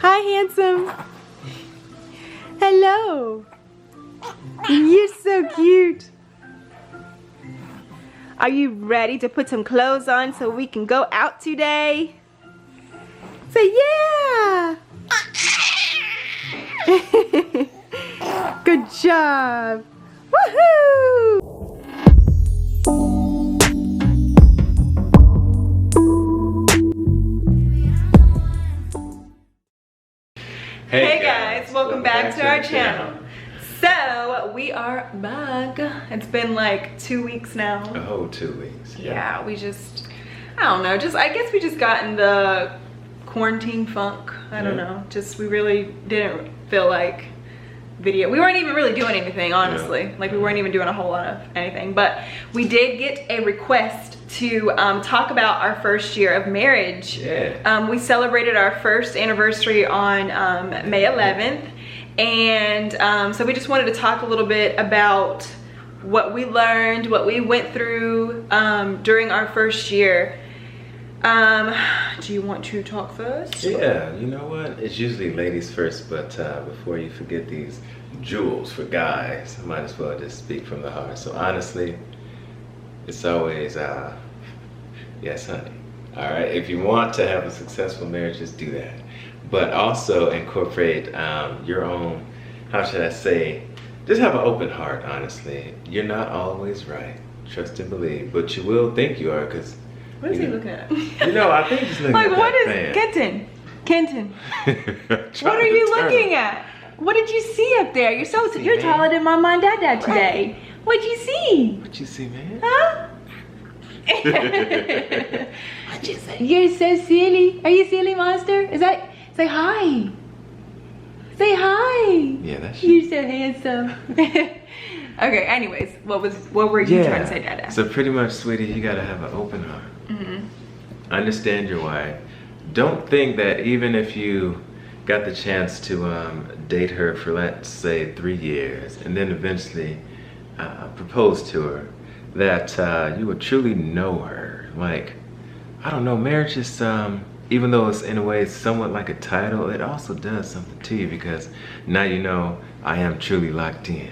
Hi, handsome. Hello. You're so cute. Are you ready to put some clothes on so we can go out today? Say yeah. Good job. Woohoo! Hey guys, welcome back to our channel. So we are back. It's been like 2 weeks now. A whole 2 weeks. Yeah, we just, I don't know, I guess we just got in the quarantine funk. I don't know, we really didn't feel like we weren't even really doing anything, honestly. Like we weren't even doing a whole lot of anything, but we did get a request to talk about our first year of marriage. We celebrated our first anniversary on May 11th, and so we just wanted to talk a little bit about what we learned, what we went through during our first year. Do you want to talk first? Yeah, you know what? It's usually ladies first, but before you forget these jewels for guys, I might as well just speak from the heart. So honestly, it's always, yes, honey. All right, if you want to have a successful marriage, just do that. But also incorporate your own, how should I say, just have an open heart, honestly. You're not always right, trust and believe, but you will think you are, because what is he looking at? You know, I think he's looking like, at what is fan. Kenton? What are you looking at? What did you see up there? You're taller than my mom and dad today. What'd you see? What you see, man? Huh? What'd you say? You're so silly. Are you silly, monster? Say hi. Say hi. Yeah, that's you. You're so handsome. Okay, anyways, what were you trying to say, Dada? So pretty much, sweetie, you gotta have an open heart. Understand your wife. Don't think that even if you got the chance to date her for, let's say, 3 years, and then eventually propose to her, that you would truly know her. Like, I don't know, marriage is, even though it's in a way somewhat like a title, it also does something to you, because now you know I am truly locked in,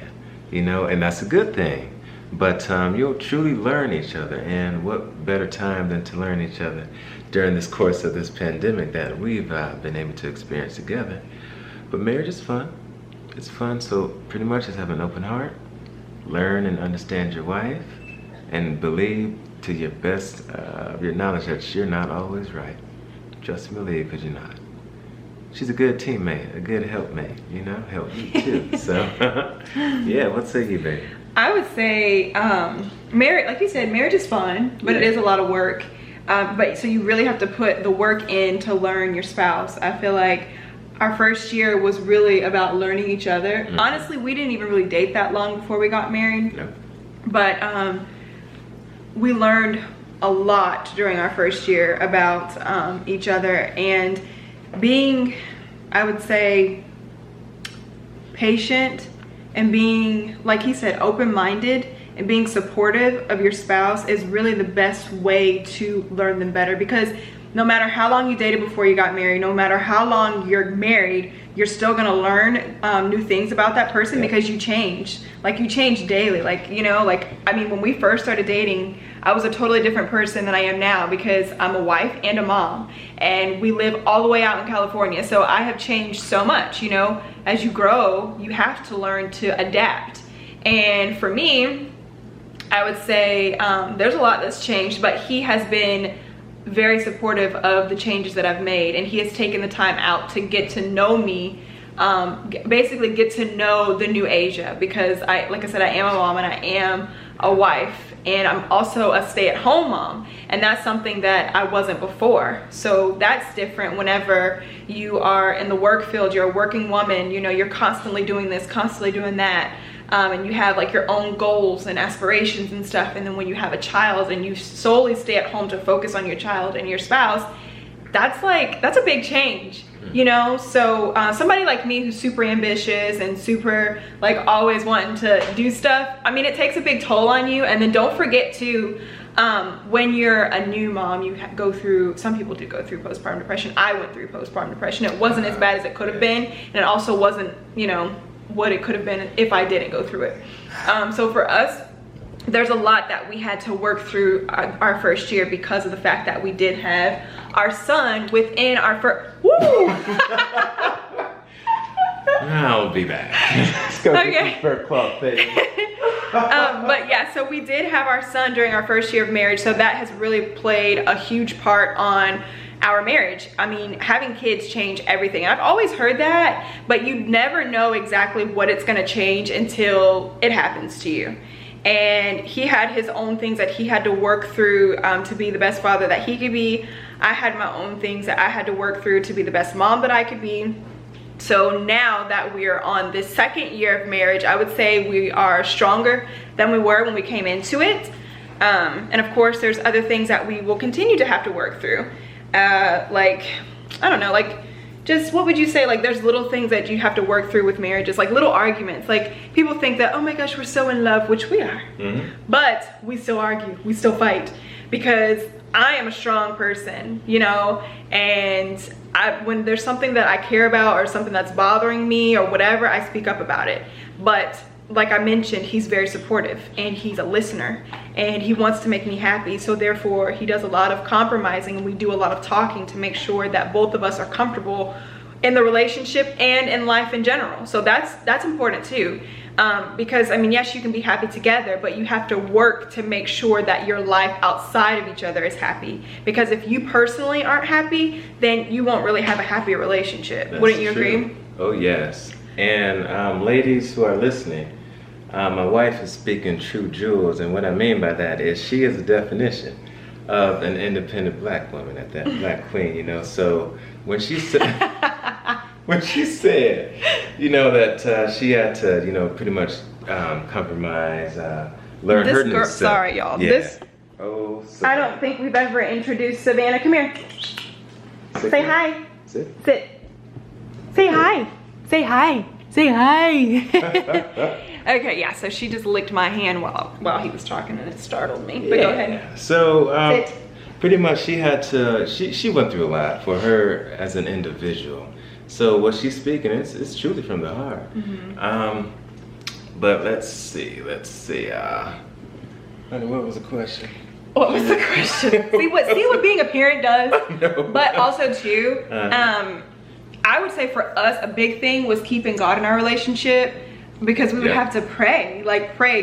you know, and that's a good thing. But you'll truly learn each other, and what better time than to learn each other during this course of this pandemic that we've been able to experience together. But marriage is fun. It's fun, so pretty much just have an open heart, learn and understand your wife, and believe to your best of your knowledge that you're not always right. Trust and believe, because you're not. She's a good teammate, a good helpmate, you know, help you too. So, yeah, what say you, baby? I would say, marriage, like you said, marriage is fun, but it is a lot of work. But so you really have to put the work in to learn your spouse. I feel like our first year was really about learning each other. Honestly, we didn't even really date that long before we got married. No. But we learned a lot during our first year about each other, and being, I would say, patient, and being, like he said, open-minded, and being supportive of your spouse is really the best way to learn them better. Because no matter how long you dated before you got married, no matter how long you're married, you're still gonna learn new things about that person, because you change. Like, you change daily. Like, you know, like, I mean, when we first started dating, I was a totally different person than I am now, because I'm a wife and a mom, and we live all the way out in California. So I have changed so much, you know. As you grow, you have to learn to adapt. And for me, I would say there's a lot that's changed, but he has been very supportive of the changes that I've made, and he has taken the time out to get to know me, basically get to know the new Asia, because like I said, I am a mom and I am a wife, and I'm also a stay-at-home mom, and that's something that I wasn't before. So that's different. Whenever you are in the work field, you're a working woman, you know, you're constantly doing this, constantly doing that, and you have like your own goals and aspirations and stuff. And then when you have a child and you solely stay at home to focus on your child and your spouse, that's a big change, you know. So somebody like me who's super ambitious and super like always wanting to do stuff, I mean, it takes a big toll on you. And then don't forget to when you're a new mom, you go through, some people do go through postpartum depression. I went through postpartum depression. It wasn't as bad as it could have been, and it also wasn't, you know, what it could have been if I didn't go through it. So for us, there's a lot that we had to work through our first year because of the fact that we did have our son within our first, woo! I'll be back. Let's go get this fur club thing. But yeah, so we did have our son during our first year of marriage, so that has really played a huge part on our marriage. I mean, having kids change everything. I've always heard that, but you never know exactly what it's gonna change until it happens to you. And he had his own things that he had to work through to be the best father that he could be. I had my own things that I had to work through to be the best mom that I could be. So now that we are on this second year of marriage, I would say we are stronger than we were when we came into it. And of course, there's other things that we will continue to have to work through. Like, I don't know, like, just what would you say, like there's little things that you have to work through with marriages, like little arguments. Like people think that, oh my gosh, we're so in love, which we are, but we still argue, we still fight, because I am a strong person, you know, and when there's something that I care about or something that's bothering me or whatever, I speak up about it. But like I mentioned, he's very supportive and he's a listener and he wants to make me happy. So therefore he does a lot of compromising and we do a lot of talking to make sure that both of us are comfortable in the relationship and in life in general. So that's important too. Because I mean, yes, you can be happy together, but you have to work to make sure that your life outside of each other is happy. Because if you personally aren't happy, then you won't really have a happy relationship. Wouldn't you agree? Oh yes. And ladies who are listening, my wife is speaking true jewels, and what I mean by that is she is the definition of an independent black woman, at that, black queen, you know. So when she said, you know, that she had to, you know, pretty much compromise, learn her new self. Sorry, y'all. Yeah. This. Oh. I don't think we've ever introduced Savannah. Come here. Say hi. Sit. Sit. Say hi. Say hi. Say hi. Okay, yeah, so she just licked my hand while he was talking and it startled me. But go ahead. So pretty much she had to, she went through a lot for her as an individual. So what she's speaking is truly from the heart. But let's see. Honey, what was the question? What was the question? see what being a parent does. No. But also too, I would say for us a big thing was keeping God in our relationship, because we would have to pray,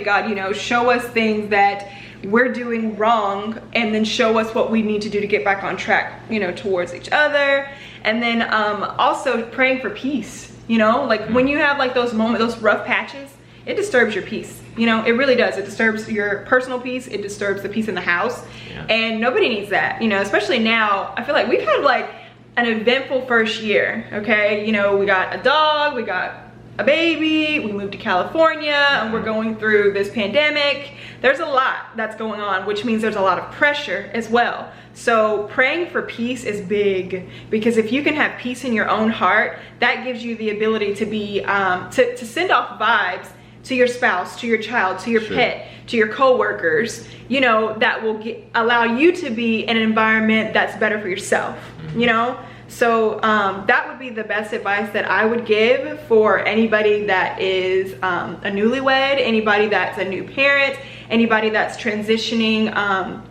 God, you know, show us things that we're doing wrong and then show us what we need to do to get back on track, you know, towards each other. And then also praying for peace, you know, like when you have like those moments, those rough patches, it disturbs your peace. You know, it really does. It disturbs your personal peace. It disturbs the peace in the house. And nobody needs that, you know, especially now. I feel like we've had like an eventful first year, okay? You know, we got a dog, we got a baby, we moved to California, and we're going through this pandemic. There's a lot that's going on, which means there's a lot of pressure as well. So praying for peace is big, because if you can have peace in your own heart, that gives you the ability to be, to send off vibes to your spouse, to your child, to your pet, to your coworkers, you know, that will allow you to be in an environment that's better for yourself, you know? So that would be the best advice that I would give for anybody that is a newlywed, anybody that's a new parent, anybody that's transitioning,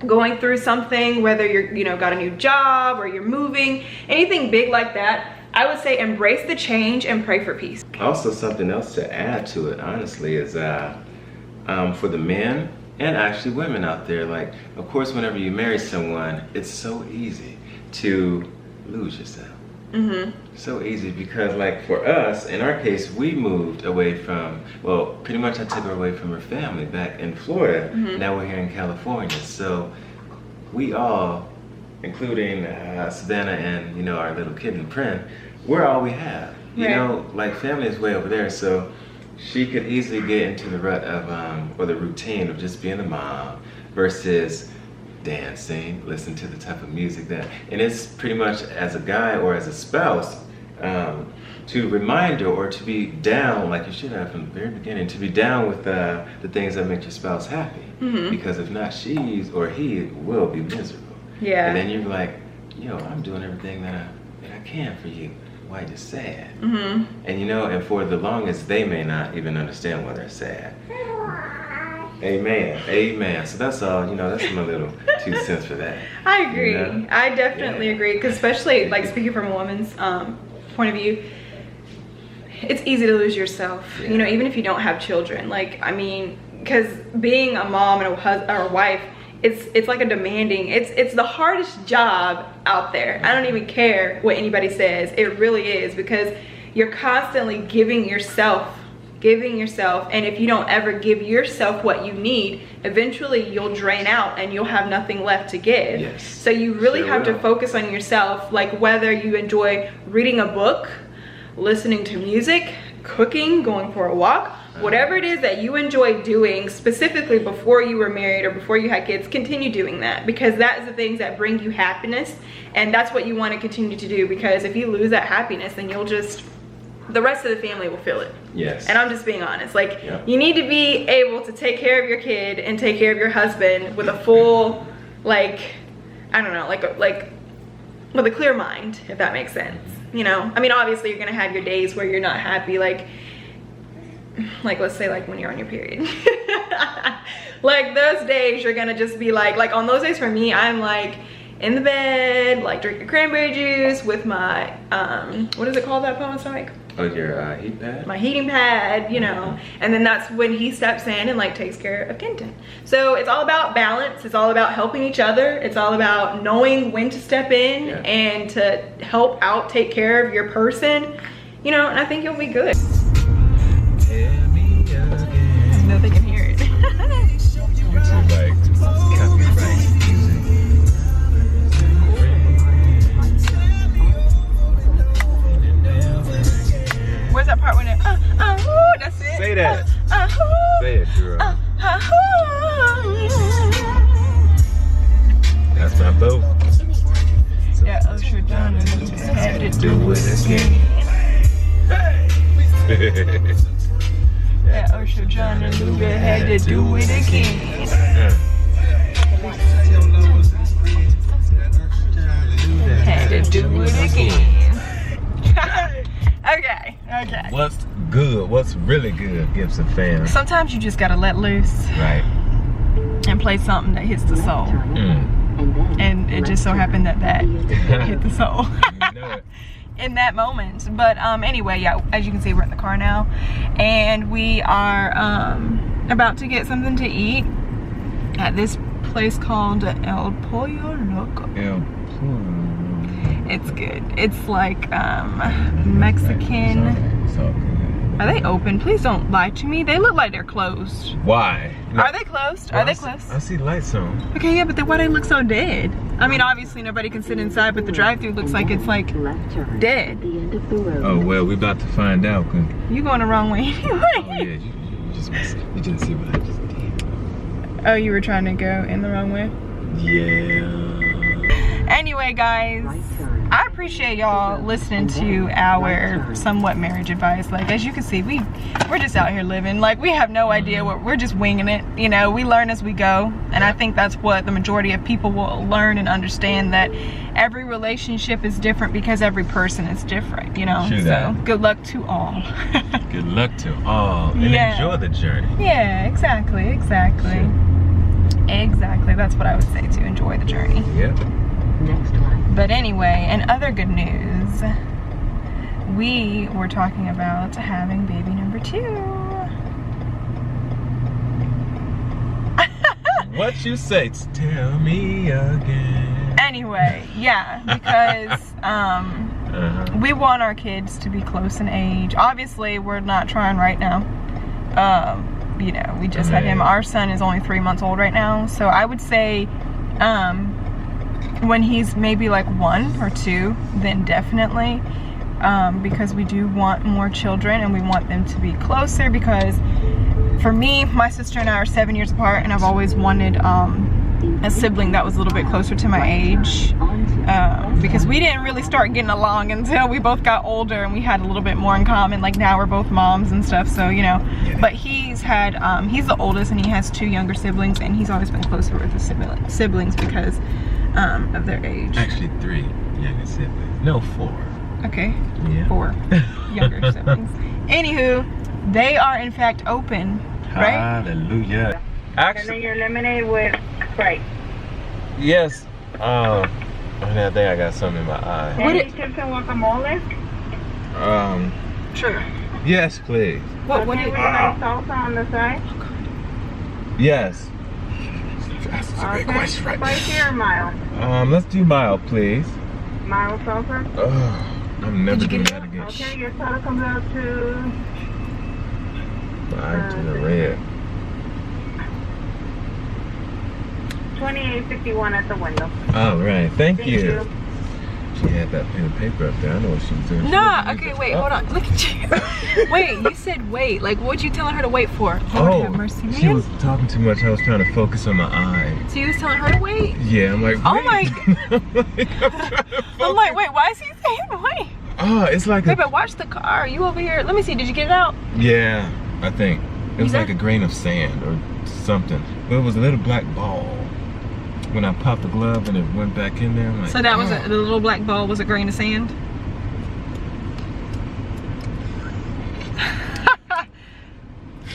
going through something, whether you're, you know, got a new job or you're moving, anything big like that. I would say embrace the change and pray for peace. Also, something else to add to it, honestly, is for the men and actually women out there, like, of course, whenever you marry someone, it's so easy to lose yourself. So easy, because like for us, in our case, we moved away from, well, pretty much I took her away from her family back in Florida. Now we're here in California. So we all, including Savannah and, you know, our little kitten Prin, we're all we have. You know, like family is way over there. So she could easily get into the rut of, or the routine of just being a mom versus dancing, listen to the type of music that, and it's pretty much as a guy or as a spouse, to remind her or to be down, like you should have from the very beginning, to be down with the things that make your spouse happy. Because if not, she's or he will be miserable. Yeah. And then you're like, yo, I'm doing everything that I can for you. Why are you sad? And you know, and for the longest, they may not even understand why they're sad. Amen. Amen. So that's all, you know, that's my little 2 cents for that. I agree. You know? I definitely agree. Because especially, like, speaking from a woman's point of view, it's easy to lose yourself. You know, even if you don't have children. Like, I mean, because being a mom and a husband or a wife, it's like a demanding, it's the hardest job out there. I don't even care what anybody says. It really is, because you're constantly giving yourself, and if you don't ever give yourself what you need, eventually you'll drain out and you'll have nothing left to give. Yes. So you really have to focus on yourself, like whether you enjoy reading a book, listening to music, cooking, going for a walk, whatever it is that you enjoy doing, specifically before you were married or before you had kids, continue doing that, because that is the things that bring you happiness, and that's what you want to continue to do. Because if you lose that happiness, then you'll just, the rest of the family will feel it. Yes. And I'm just being honest, like, you need to be able to take care of your kid and take care of your husband with a full, like, I don't know, like with a clear mind, if that makes sense. You know, I mean, obviously you're gonna have your days where you're not happy, like let's say, like when you're on your period. Like those days you're gonna just be like on those days for me, I'm like in the bed, like drinking cranberry juice with my what is it called, that phone stomach? Oh, your heat pad? My heating pad, you know. And then that's when he steps in and like takes care of Kenton. So it's all about balance. It's all about helping each other. It's all about knowing when to step in and to help out, take care of your person, you know, and I think you'll be good. Tell me again. I know they can hear it. It's like copyright music. Where's that part when it, that's it. Say that. Say it, girl. That's my vote. Yeah, Usher John had to do it again. Yeah, Usher John and Luda had to do it again. Had to do it again. Okay. What's good? What's really good, Gibson fam? Sometimes you just gotta let loose. Right. And play something that hits the soul. And it just so happened that hit the soul. You know it. In that moment. But anyway, yeah, as you can see, we're in the car now, and we are about to get something to eat at this place called El Pollo Loco. El Pollo. It's good. It's like Mexican. It's all good. Are they open? Please don't lie to me. They look like they're closed. Why? Are they closed? Are they closed? I see lights on. Okay, yeah, but then why they look so dead? I mean, obviously nobody can sit inside, but the drive-thru looks like it's like dead. Oh well, we about to find out. You going the wrong way anyway. Oh yeah, you didn't see what I just did. Oh, you were trying to go in the wrong way? Yeah. Anyway, guys, I appreciate y'all listening to our somewhat marriage advice. Like, as you can see, we're just out here living. Like, we have no idea what, we're just winging it. You know, we learn as we go. And I think that's what the majority of people will learn and understand, that every relationship is different because every person is different, you know? True that. So, good luck to all. Good luck to all. And enjoy the journey. Yeah, exactly. Exactly. That's what I would say too. Enjoy the journey. Yep. Next one. But anyway, in other good news, we were talking about having baby number 2. What you say? Tell me again. Anyway, yeah, because we want our kids to be close in age. Obviously, we're not trying right now. You know, we just had him. Our son is only 3 months old right now, so I would say when he's maybe like 1 or 2, then definitely, because we do want more children and we want them to be closer. Because for me, my sister and I are 7 years apart, and I've always wanted a sibling that was a little bit closer to my age, because we didn't really start getting along until we both got older and we had a little bit more in common. Like now we're both moms and stuff, so you know. But he's the oldest and he has 2 younger siblings, and he's always been closer with his siblings because of their age. Actually 3 younger siblings. No, 4. Okay. Yeah. 4 younger siblings. Anywho, they are in fact open, right? Hallelujah. And then your lemonade with Sprite. Yes. I think I got something in my eye. Any chips and guacamole? Sure. Yes, please. What With is nice salsa on the side? Yes. That's a great question, right? Spicy or mild? Let's do mild, please. Mild salsa? I'm never doing that again. Okay, your total comes out to... I'm to the red. $28.51 at the window. All right, thank Thank you. you. She had that pen and paper up there. I know what she was doing. Nah, okay, wait, hold on. Look at you. Wait, you said wait. Like, what you telling her to wait for? Lord have mercy, she man. was talking too much. I was trying to focus on my eye. So you was telling her to wait? Yeah, I'm like, Oh wait. I'm like, wait, why is he saying wait? It's like Wait, but watch the car. You over here. Let me see. Did you get it out? Yeah, I think. It was You like a did? grain of sand or something. But it was a little black ball. When I popped the glove and it went back in there, I'm like, So that was the little black ball was a grain of sand?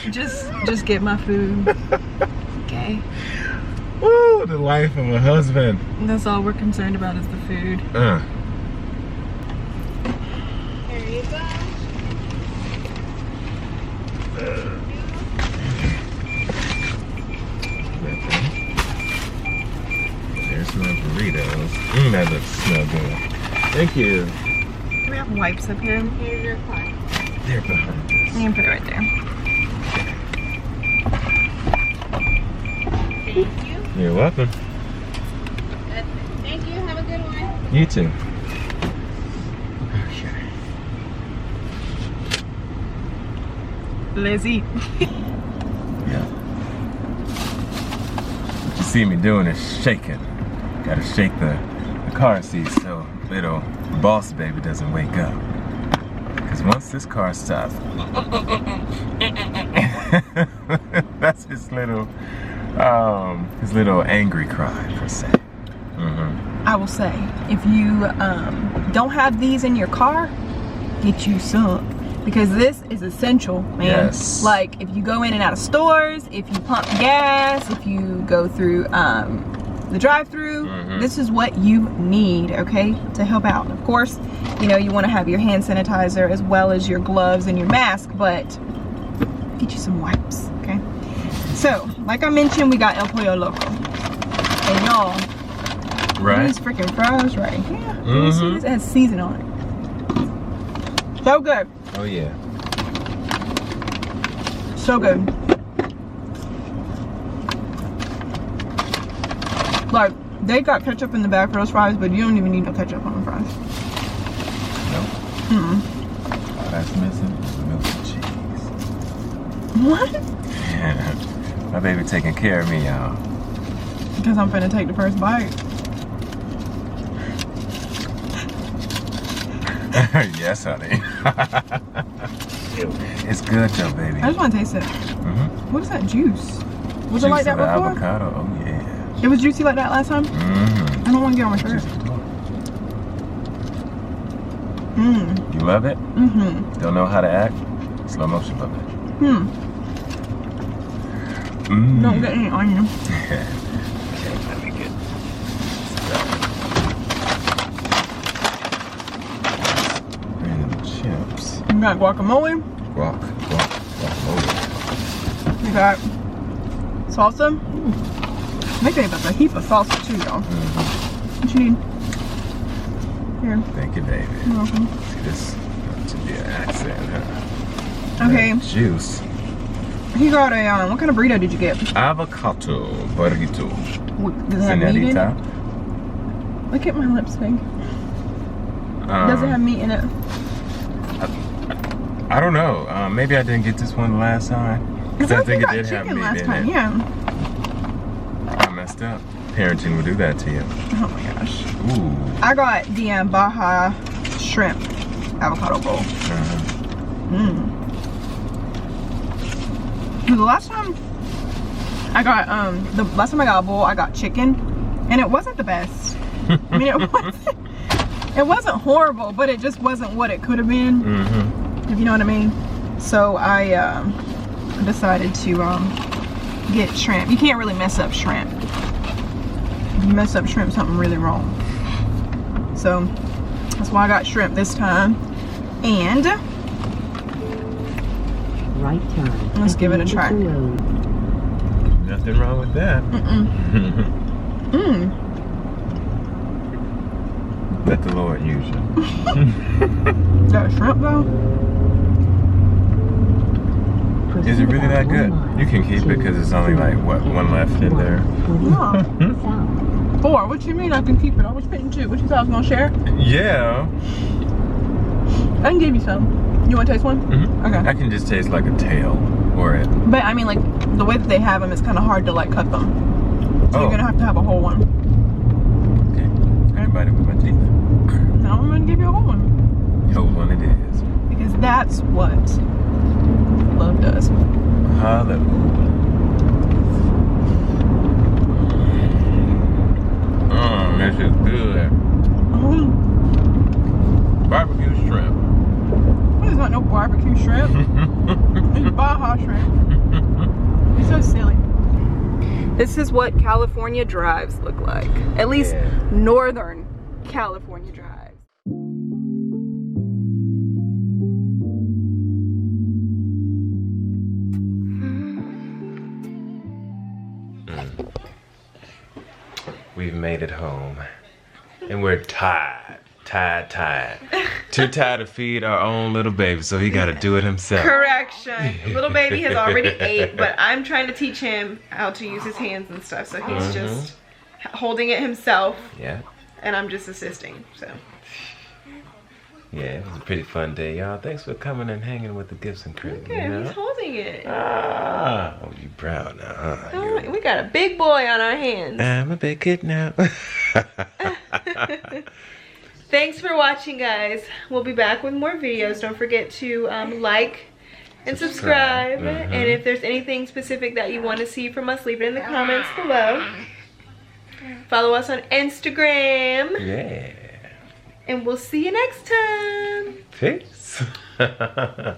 Just get my food. Okay. Woo, the life of a husband. That's all we're concerned about is the food. There you go. There's my burritos. That looks smell good. Thank you. Do we have wipes up here? Here's your card. They're behind us. You can put it right there. Thank you. You're welcome. Thank you. Have a good one. You too. Let's eat. Yeah. What you see me doing is shaking. Gotta shake the car seat so little boss baby doesn't wake up. Because once this car stops, that's his little angry cry per se. I will say, if you don't have these in your car, get you some. Because this is essential, man. Yes. Like, if you go in and out of stores, if you pump gas, if you go through the drive-through, this is what you need, okay, to help out. Of course, you know, you want to have your hand sanitizer as well as your gloves and your mask, but get you some wipes, okay? So, like I mentioned, we got El Pollo Loco. And y'all, these freaking fries right here, you see this? It has seasoning on it. So good. Oh yeah. So good. Like, they got ketchup in the back for those fries, but you don't even need no ketchup on the fries. No. All that's missing is milk and cheese. What? Yeah. My baby taking care of me, y'all. Because I'm finna take the first bite. Yes, honey. It's good though, baby. I just want to taste it. What is that juice? Was it like that before? Avocado. Oh yeah. It was juicy like that last time? I don't want to get on my shirt. You love it? Don't know how to act? Slow motion, love it. Don't get any onion. Okay, let me get chips. You got guacamole. Guacamole. You got salsa. They gave us a heap of salsa too, y'all. What you need? Here. Thank you, baby. You're welcome. See, this to be an accent, huh? Okay. That juice. He got a, what kind of burrito did you get? Avocado burrito. Does it have meat in Señorita. it? Look at my lipstick. Does it have meat in it? I don't know. Maybe I didn't get this one last time. Because I think it did have meat in it. Yeah. I messed up. parenting will do that to you. Oh my gosh. Ooh. I got the Baja shrimp avocado bowl. The last time I got a bowl, I got chicken, and it wasn't the best. I mean, it wasn't horrible, but it just wasn't what it could have been. If you know what I mean. So I decided to get shrimp. You can't really mess up shrimp. If you mess up shrimp, something really wrong. So that's why I got shrimp this time. And right turn. Let's give it a try. Nothing wrong with that. Let the Lord use you. That shrimp though. Is it really that good? You can keep it because it's only like, what, one left in there? Yeah. 4. What you mean I can keep it? I was paying 2. What you thought I was gonna share? Yeah. I can give you some. You want to taste one? Okay. I can just taste like a tail or it. But I mean, like the way that they have them, it's kind of hard to like cut them. So you're gonna have to have a whole one. Okay. I can bite it with my teeth. No, I'm gonna give you a whole one. Whole one it is. Because that's what love does. Hallelujah. This is good. Barbecue shrimp. There's not no barbecue shrimp. It's Baja shrimp. You're so silly. This is what California drives look like. At least northern California drives. We've made it home. And we're tired. Too tired to feed our own little baby, so he gotta do it himself. Correction. Little baby has already ate, but I'm trying to teach him how to use his hands and stuff, so he's just holding it himself. Yeah. And I'm just assisting, so. Yeah, it was a pretty fun day, y'all. Thanks for coming and hanging with the Gibson crew. Okay, you know? he's holding it. Ah, oh, you proud now, huh? Oh, we got a big boy on our hands. I'm a big kid now. Thanks for watching, guys. We'll be back with more videos. Don't forget to like and subscribe. And if there's anything specific that you want to see from us, leave it in the comments below. Follow us on Instagram. Yeah. And we'll see you next time. Peace. Bye.